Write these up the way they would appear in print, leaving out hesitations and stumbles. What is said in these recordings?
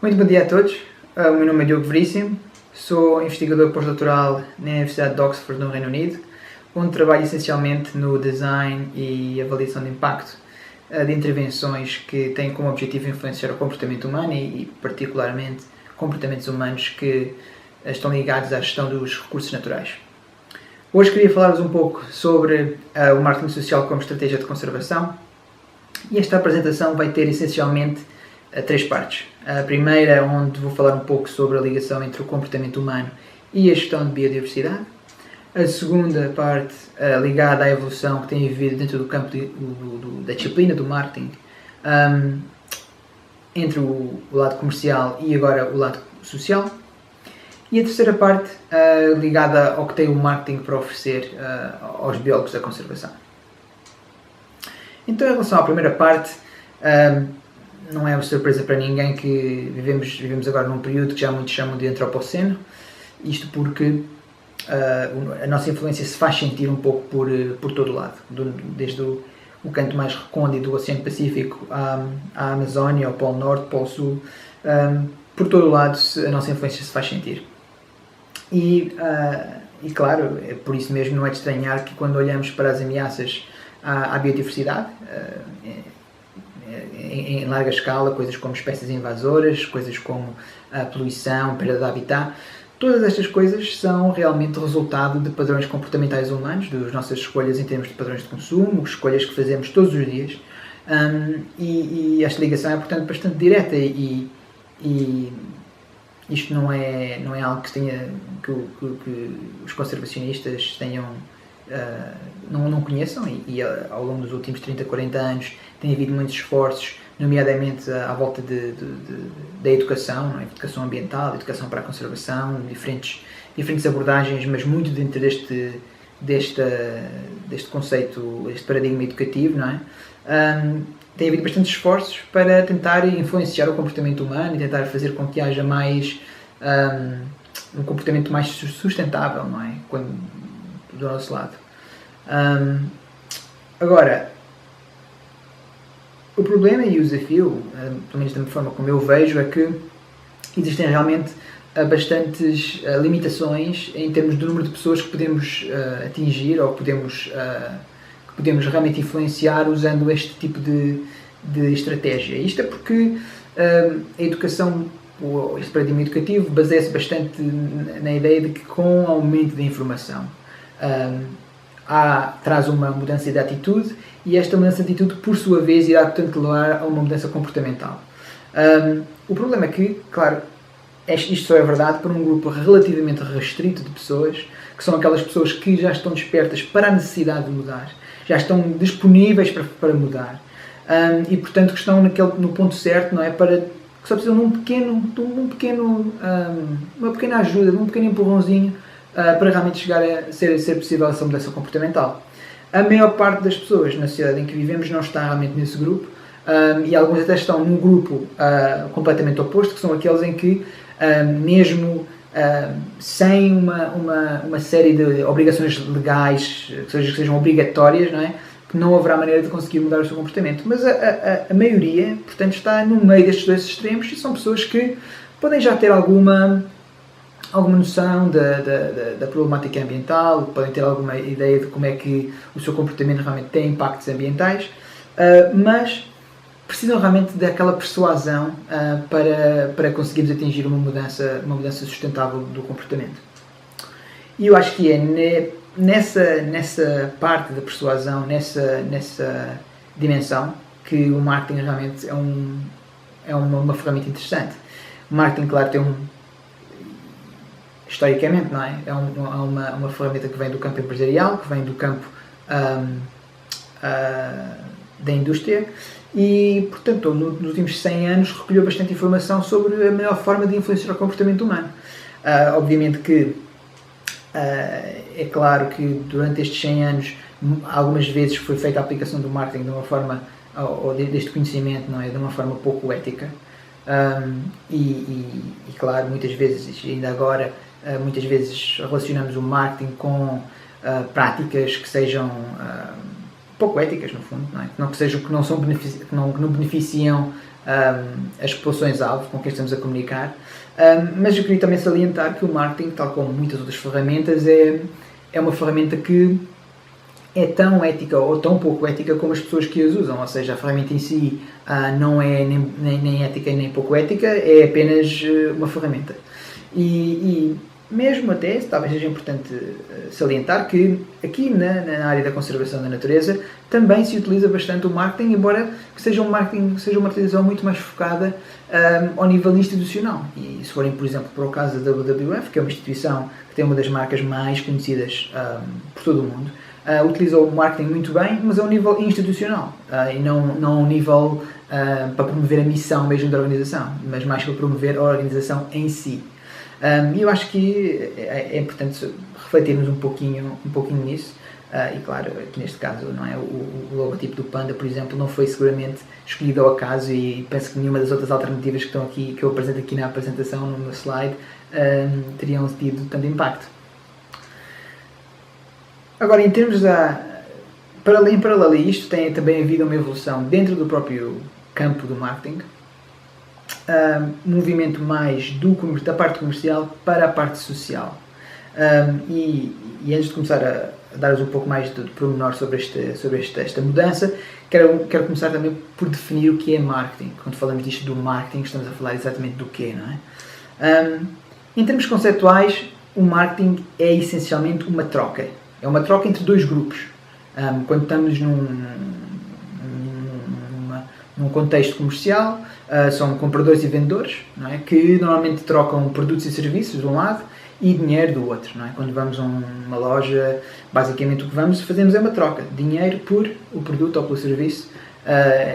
Muito bom dia a todos. O meu nome é Diogo Veríssimo, sou investigador pós-doutoral na Universidade de Oxford, no Reino Unido, onde trabalho essencialmente no design e avaliação de impacto de intervenções que têm como objetivo influenciar o comportamento humano e particularmente comportamentos humanos que estão ligados à gestão dos recursos naturais. Hoje queria falar-vos um pouco sobre o marketing social como estratégia de conservação, e esta apresentação vai ter essencialmente três partes. A primeira, onde vou falar um pouco sobre a ligação entre o comportamento humano e a gestão de biodiversidade. A segunda parte, ligada à evolução que tem havido dentro do campo da disciplina do marketing, entre o lado comercial e agora o lado social. E a terceira parte, ligada ao que tem o marketing para oferecer aos biólogos da conservação. Então, em relação à primeira parte, não é uma surpresa para ninguém que vivemos agora num período que já muitos chamam de antropoceno, isto porque a nossa influência se faz sentir um pouco por todo o lado, desde o canto mais recôndito do Oceano Pacífico à Amazónia, ao Polo Norte, Polo Sul, por todo o lado a nossa influência se faz sentir. E claro, é por isso mesmo não é de estranhar que quando olhamos para as ameaças à biodiversidade, em larga escala, coisas como espécies invasoras, coisas como a poluição, perda de habitat, todas estas coisas são realmente resultado de padrões comportamentais humanos, das nossas escolhas em termos de padrões de consumo, escolhas que fazemos todos os dias, e esta ligação é, portanto, bastante direta e isto não é algo que os conservacionistas não conheçam, e ao longo dos últimos 30, 40 anos tem havido muitos esforços, nomeadamente à volta da educação, não é? Educação ambiental, educação para a conservação, diferentes abordagens, mas muito dentro deste conceito, este paradigma educativo, não é? Tem havido bastantes esforços para tentar influenciar o comportamento humano e tentar fazer com que haja mais um comportamento mais sustentável, não é? Do nosso lado. Agora, o problema e o desafio, pelo menos da forma como eu vejo, é que existem realmente bastantes limitações em termos do número de pessoas que podemos atingir ou que podemos realmente influenciar usando este tipo de estratégia. Isto é porque a educação, este paradigma educativo, baseia-se bastante na ideia de que com o aumento da informação traz uma mudança de atitude, e esta mudança de atitude, por sua vez, irá, portanto, levar a uma mudança comportamental. O problema é que, claro, isto só é verdade para um grupo relativamente restrito de pessoas, que são aquelas pessoas que já estão despertas para a necessidade de mudar, já estão disponíveis para mudar, e, portanto, que estão no ponto certo, não é? Que só precisam de uma pequena ajuda, de um pequeno empurrãozinho, para realmente chegar a ser possível essa mudança comportamental. A maior parte das pessoas na sociedade em que vivemos não está realmente nesse grupo, e alguns até estão num grupo completamente oposto, que são aqueles em que, mesmo sem uma série de obrigações legais, que sejam obrigatórias, não é? Que não haverá maneira de conseguir mudar o seu comportamento. Mas a maioria, portanto, está no meio destes dois extremos, e são pessoas que podem já ter alguma noção da problemática ambiental, podem ter alguma ideia de como é que o seu comportamento realmente tem impactos ambientais, mas precisam realmente daquela persuasão para conseguirmos atingir uma mudança sustentável do comportamento. E eu acho que é nessa parte da persuasão, nessa dimensão, que o marketing realmente é uma ferramenta interessante. O marketing, claro, historicamente, não é? É uma ferramenta que vem do campo empresarial, que vem do campo da indústria, e, portanto, nos últimos 100 anos recolheu bastante informação sobre a melhor forma de influenciar o comportamento humano. Obviamente que é claro que durante estes 100 anos algumas vezes foi feita a aplicação do marketing de uma forma, ou deste conhecimento, não é? De uma forma pouco ética, e claro, muitas vezes, ainda agora, muitas vezes relacionamos o marketing com práticas que sejam pouco éticas, no fundo, não é? Que não beneficiam as populações-alvo com quem estamos a comunicar. Mas eu queria também salientar que o marketing, tal como muitas outras ferramentas, é uma ferramenta que é tão ética ou tão pouco ética como as pessoas que as usam, ou seja, a ferramenta em si não é nem ética nem pouco ética, é apenas uma ferramenta. E mesmo até, talvez seja importante salientar que aqui na área da conservação da natureza também se utiliza bastante o marketing, embora que seja uma utilização muito mais focada ao nível institucional. E se forem, por exemplo, para o caso da WWF, que é uma instituição que tem uma das marcas mais conhecidas por todo o mundo, utiliza o marketing muito bem, mas a um nível institucional e não a um nível para promover a missão mesmo da organização, mas mais para promover a organização em si. E eu acho que é importante refletirmos um pouquinho nisso. E claro, aqui neste caso, não é, o logotipo do Panda, por exemplo, não foi seguramente escolhido ao acaso, e penso que nenhuma das outras alternativas que estão aqui, que eu apresento aqui na apresentação, no meu slide, teriam tido tanto impacto. Agora, em termos em paralelo a isto, tem também havido uma evolução dentro do próprio campo do marketing, um movimento mais da parte comercial para a parte social. E antes de começar a dar-vos um pouco mais de pormenor sobre esta mudança, quero começar também por definir o que é marketing. Quando falamos disto do marketing, estamos a falar exatamente do quê, não é? Em termos conceituais, o marketing é essencialmente uma troca. É uma troca entre dois grupos. Quando estamos num contexto comercial, são compradores e vendedores, não é? Que normalmente trocam produtos e serviços de um lado e dinheiro do outro, não é? Quando vamos a uma loja, basicamente o que fazemos é uma troca, dinheiro por o produto ou pelo serviço,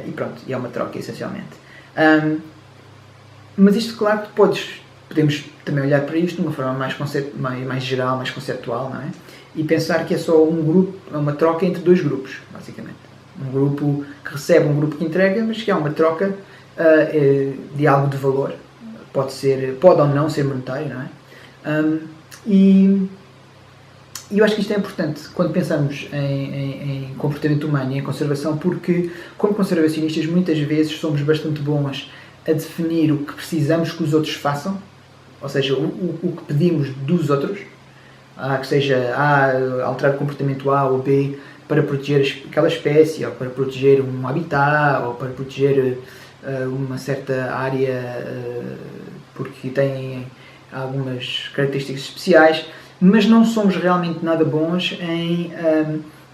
e pronto, e é uma troca essencialmente. Mas isto, claro, que podemos também olhar para isto de uma forma mais geral, mais conceptual, não é? E pensar que é só uma troca entre dois grupos, basicamente. Um grupo que recebe, um grupo que entrega, mas que há uma troca de algo de valor. Pode ou não ser monetário, não é? E eu acho que isto é importante quando pensamos em comportamento humano e em conservação, porque, como conservacionistas, muitas vezes somos bastante bons a definir o que precisamos que os outros façam, ou seja, o que pedimos dos outros, que seja alterar o comportamento A ou B para proteger aquela espécie, ou para proteger um habitat, ou para proteger uma certa área porque tem algumas características especiais, mas não somos realmente nada bons em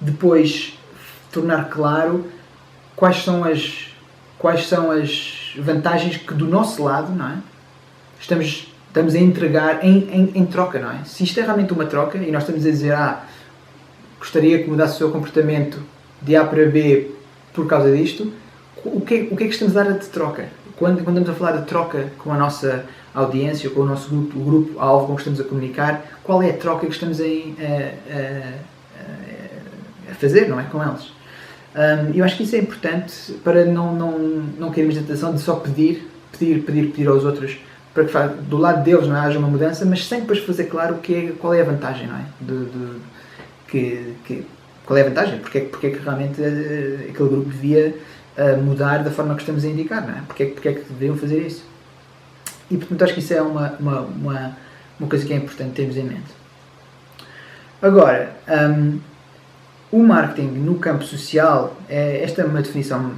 depois tornar claro quais são as vantagens que do nosso lado, não é? Estamos a entregar em troca, não é? Se isto é realmente uma troca e nós estamos a dizer gostaria que mudasse o seu comportamento de A para B por causa disto, o que é que estamos a dar de troca? Quando estamos a falar de troca com a nossa audiência, com o nosso grupo, o grupo-alvo com que estamos a comunicar, qual é a troca que estamos a fazer, não é? Com eles. Eu acho que isso é importante para não cairmos na tentação de só pedir aos outros para que do lado deles não haja uma mudança, mas sem depois fazer claro qual é a vantagem, não é? Qual é a vantagem? Porque é que realmente aquele grupo devia mudar da forma que estamos a indicar, não é? Porque é que deveriam fazer isso? E portanto acho que isso é uma coisa que é importante termos em mente. Agora, o marketing no campo social, esta é uma definição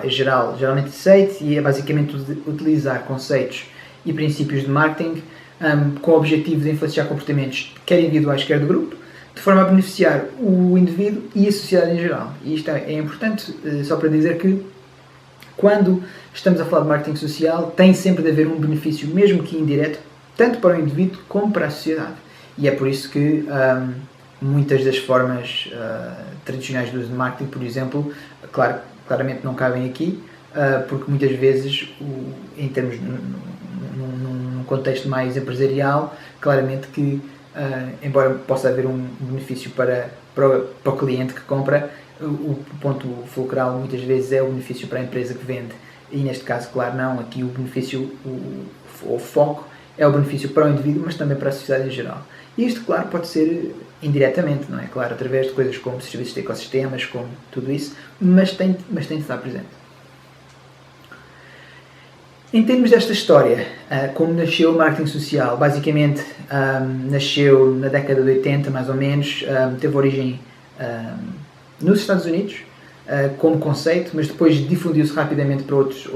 geral, geralmente aceita, e é basicamente utilizar conceitos e princípios de marketing com o objetivo de influenciar comportamentos quer individuais, quer de grupo, de forma a beneficiar o indivíduo e a sociedade em geral. E isto é importante, só para dizer que quando estamos a falar de marketing social, tem sempre de haver um benefício, mesmo que indireto, tanto para o indivíduo como para a sociedade. E é por isso que muitas das formas tradicionais do uso de marketing, por exemplo, claramente não cabem aqui, porque muitas vezes, em termos num contexto mais empresarial, claramente que, embora possa haver um benefício para o cliente que compra, o ponto fulcral muitas vezes é o benefício para a empresa que vende. E neste caso, claro, não. Aqui o benefício, o foco é o benefício para o indivíduo, mas também para a sociedade em geral. E isto, claro, pode ser indiretamente, não é? Claro, através de coisas como serviços de ecossistemas, como tudo isso, mas tem de estar presente. Em termos desta história, como nasceu o marketing social, basicamente nasceu na década de 80, mais ou menos, teve origem nos Estados Unidos, como conceito, mas depois difundiu-se rapidamente para outros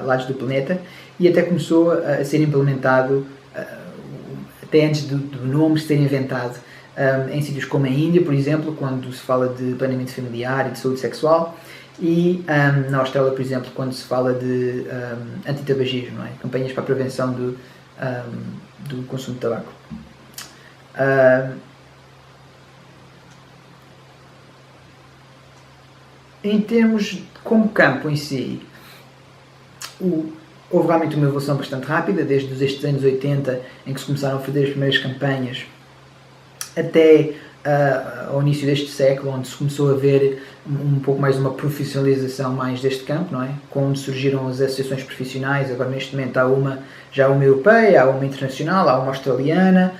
lados do planeta e até começou a ser implementado, até antes do nome ser inventado, em sítios como a Índia, por exemplo, quando se fala de planeamento familiar e de saúde sexual, e na Austrália, por exemplo, quando se fala de antitabagismo, não é? Campanhas para a prevenção do consumo de tabaco. Em termos como campo em si, houve realmente uma evolução bastante rápida, desde estes anos 80, em que se começaram a fazer as primeiras campanhas, até ao início deste século, onde se começou a ver um pouco mais uma profissionalização mais deste campo, não é? Quando surgiram as associações profissionais, agora neste momento há uma europeia, há uma internacional, há uma australiana,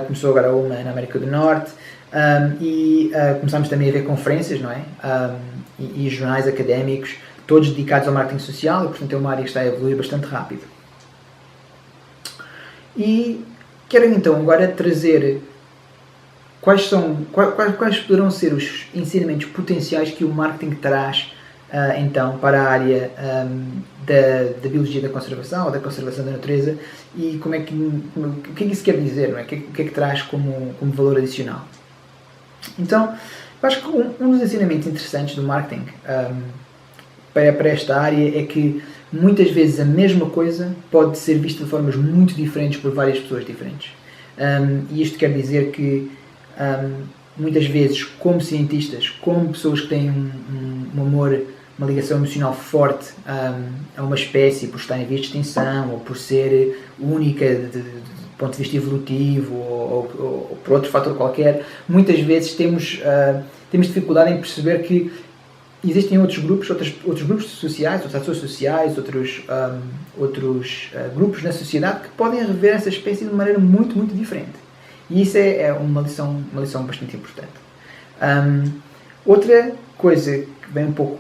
começou agora uma na América do Norte, e começámos também a ver conferências, não é? E jornais académicos, todos dedicados ao marketing social, e portanto é uma área que está a evoluir bastante rápido. E quero então agora trazer quais poderão ser os ensinamentos potenciais que o marketing traz então para a área da biologia da conservação ou da conservação da natureza, e o que é que isso quer dizer, não é? O que é que traz como valor adicional. Então, eu acho que um dos ensinamentos interessantes do marketing para esta área é que muitas vezes a mesma coisa pode ser vista de formas muito diferentes por várias pessoas diferentes. E isto quer dizer que muitas vezes, como cientistas, como pessoas que têm um amor, uma ligação emocional forte a uma espécie por estar em vias de extinção ou por ser única do ponto de vista evolutivo ou por outro fator qualquer, muitas vezes temos dificuldade em perceber que existem outros grupos sociais, outros atores sociais, outros grupos na sociedade que podem rever essa espécie de uma maneira muito, muito diferente. E isso é uma lição bastante importante. Outra coisa que vem um pouco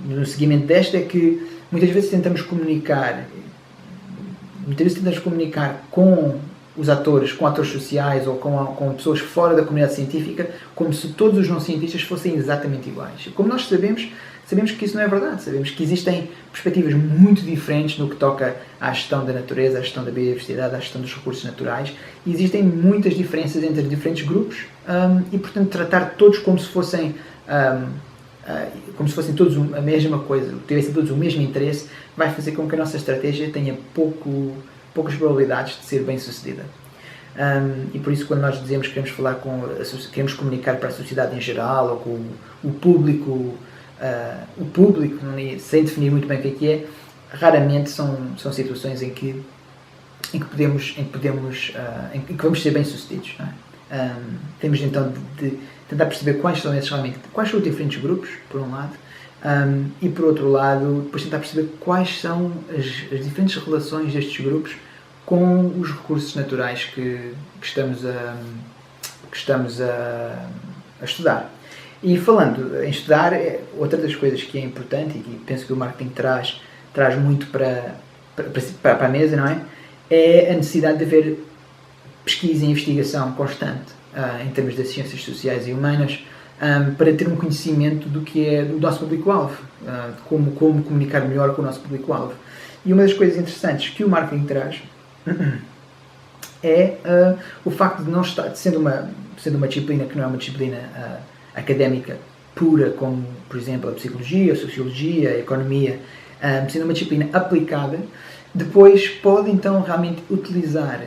no seguimento desta é que muitas vezes tentamos comunicar com os atores, com atores sociais ou com pessoas fora da comunidade científica, como se todos os não cientistas fossem exatamente iguais. E como nós sabemos que isso não é verdade. Sabemos que existem perspectivas muito diferentes no que toca à gestão da natureza, à gestão da biodiversidade, à gestão dos recursos naturais. E existem muitas diferenças entre diferentes grupos e, portanto, tratar todos como se fossem todos a mesma coisa, tivessem todos o mesmo interesse, vai fazer com que a nossa estratégia tenha poucas probabilidades de ser bem sucedida. E por isso, quando nós dizemos que queremos comunicar para a sociedade em geral ou com o público, sem definir muito bem o que é, raramente são situações em que vamos ser bem sucedidos, não é? Temos então de tentar perceber quais são os diferentes grupos, por um lado, e por outro lado, depois tentar perceber quais são as diferentes relações destes grupos com os recursos naturais que estamos a estudar. E falando em estudar, outra das coisas que é importante e que penso que o marketing traz muito para a mesa, não é? É a necessidade de haver pesquisa e investigação constante em termos das ciências sociais e humanas, para ter um conhecimento do que é do nosso público-alvo, de como comunicar melhor com o nosso público-alvo. E uma das coisas interessantes que o marketing traz é o facto de não estar, sendo uma disciplina que não é uma disciplina académica pura, como, por exemplo, a psicologia, a sociologia, a economia, sendo uma disciplina aplicada, depois pode então realmente utilizar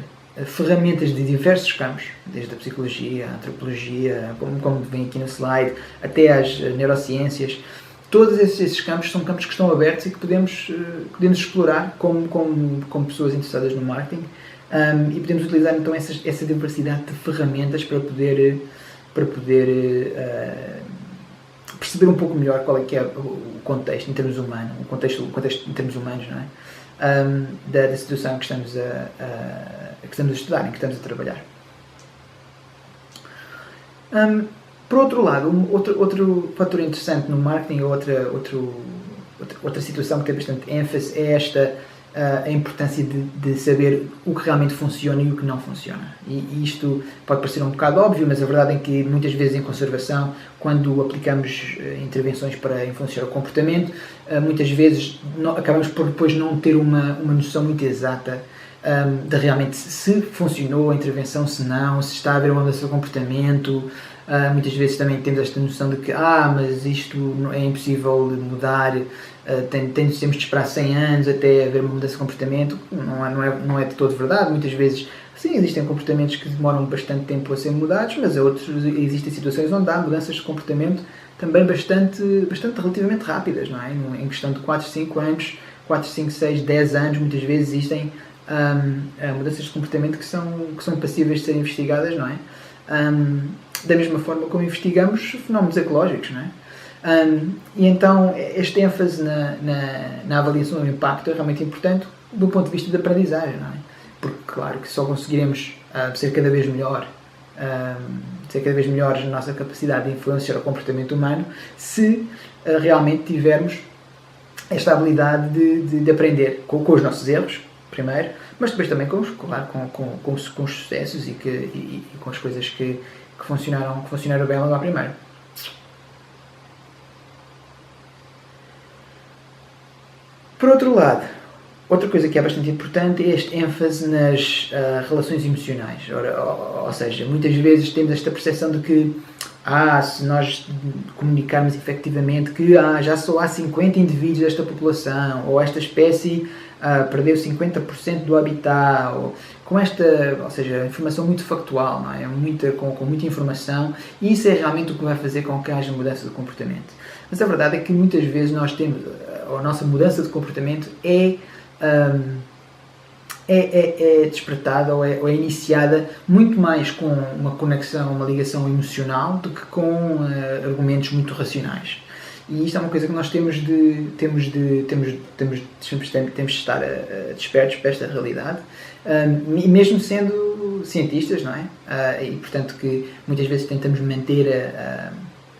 ferramentas de diversos campos, desde a psicologia, a antropologia, como vem aqui no slide, até às neurociências. Todos esses campos são campos que estão abertos e que podemos explorar como pessoas interessadas no marketing, e podemos utilizar então essa diversidade de ferramentas para poder perceber um pouco melhor qual é que é o contexto em termos humanos, em termos humanos, não é? da situação que estamos a estudar, em que estamos a trabalhar. Por outro lado, outro fator interessante no marketing, outra situação que tem bastante ênfase é a importância de saber o que realmente funciona e o que não funciona. E isto pode parecer um bocado óbvio, mas a verdade é que muitas vezes em conservação, quando aplicamos intervenções para influenciar o comportamento, muitas vezes acabamos por depois não ter uma noção muito exata de realmente se funcionou a intervenção, se não, se está a haver uma mudança de comportamento. Muitas vezes também temos esta noção de que mas isto é impossível de mudar, temos de esperar 100 anos até haver uma mudança de comportamento. Não é de todo verdade. Muitas vezes, sim, existem comportamentos que demoram bastante tempo a serem mudados, mas existem situações onde há mudanças de comportamento também bastante relativamente rápidas, não é? Em questão de 4, 5 anos, 4, 5, 6, 10 anos, muitas vezes existem mudanças de comportamento que são passíveis de serem investigadas, não é? Da mesma forma como investigamos fenómenos ecológicos, não é? E então este ênfase na avaliação do impacto é realmente importante do ponto de vista da aprendizagem, não é? Porque claro que só conseguiremos ser cada vez melhores na nossa capacidade de influenciar o comportamento humano se realmente tivermos esta habilidade de aprender com os nossos erros, primeiro, mas depois também com os sucessos e com as coisas que funcionaram bem logo à primeira. Por outro lado, outra coisa que é bastante importante é este ênfase nas relações emocionais. Ou seja, muitas vezes temos esta percepção de que se nós comunicarmos efetivamente que já só há 50 indivíduos desta população, ou esta espécie perdeu 50% do habitat, ou seja, informação muito factual, não é? Com muita informação, e isso é realmente o que vai fazer com que haja mudança de comportamento. Mas a verdade é que muitas vezes nós temos, a nossa mudança de comportamento é despertada ou é iniciada muito mais com uma conexão, uma ligação emocional do que com argumentos muito racionais. E isto é uma coisa que nós temos de estar despertos para esta realidade, e mesmo sendo cientistas, não é? E portanto que muitas vezes tentamos manter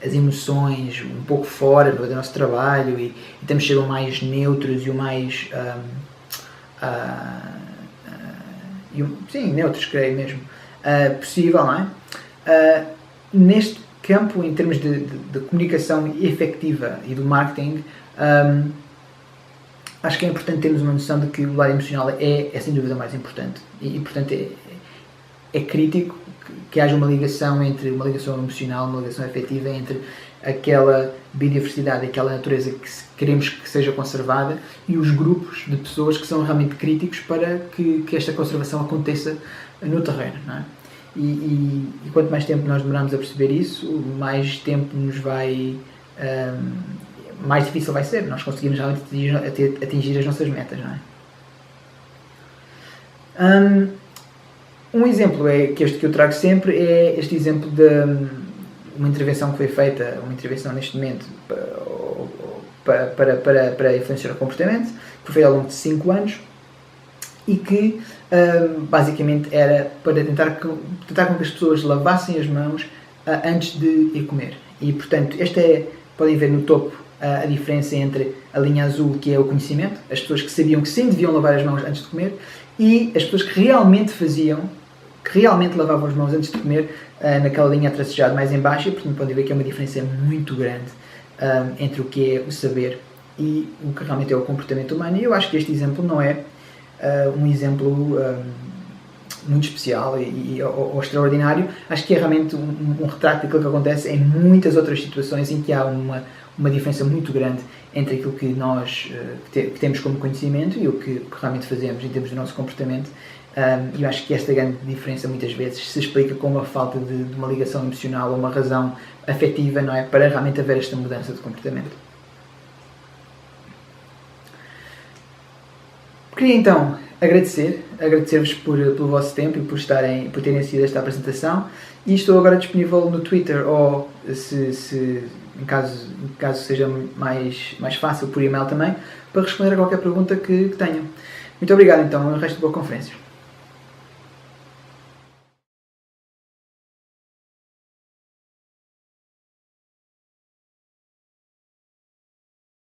as emoções um pouco fora do nosso trabalho e temos de ser o mais neutros e o mais neutros, creio mesmo, possível, não é? Neste campo, em termos de comunicação efetiva e do marketing, acho que é importante termos uma noção de que o lado emocional é sem dúvida mais importante e portanto é crítico que haja uma ligação emocional, uma ligação afetiva entre aquela biodiversidade, aquela natureza que queremos que seja conservada e os grupos de pessoas que são realmente críticos para que esta conservação aconteça no terreno, não é? E quanto mais tempo nós demoramos a perceber isso, mais tempo mais difícil vai ser nós conseguirmos realmente atingir as nossas metas, não é? Um exemplo que eu trago sempre é este exemplo de uma intervenção que foi feita, uma intervenção neste momento para influenciar o comportamento, que foi feita ao longo de 5 anos e que basicamente era para tentar com que as pessoas lavassem as mãos antes de ir comer. E portanto, podem ver no topo a diferença entre a linha azul, que é o conhecimento, as pessoas que sabiam que sim deviam lavar as mãos antes de comer, e as pessoas que realmente lavavam as mãos antes de comer, naquela linha tracejada mais em baixo, e portanto podem ver que é uma diferença muito grande entre o que é o saber e o que realmente é o comportamento humano. E eu acho que este exemplo não é um exemplo muito especial ou extraordinário. Acho que é realmente um retrato daquilo que acontece em muitas outras situações em que há uma diferença muito grande entre aquilo que nós que temos como conhecimento e o que realmente fazemos em termos do nosso comportamento. Eu acho que esta grande diferença muitas vezes se explica com uma falta de uma ligação emocional ou uma razão afetiva, não é? Para realmente haver esta mudança de comportamento. Queria então agradecer-vos pelo vosso tempo e por terem assistido esta apresentação, e estou agora disponível no Twitter, ou se em caso seja mais fácil, por e-mail também, para responder a qualquer pergunta que tenham. Muito obrigado então, e o resto de boa conferência.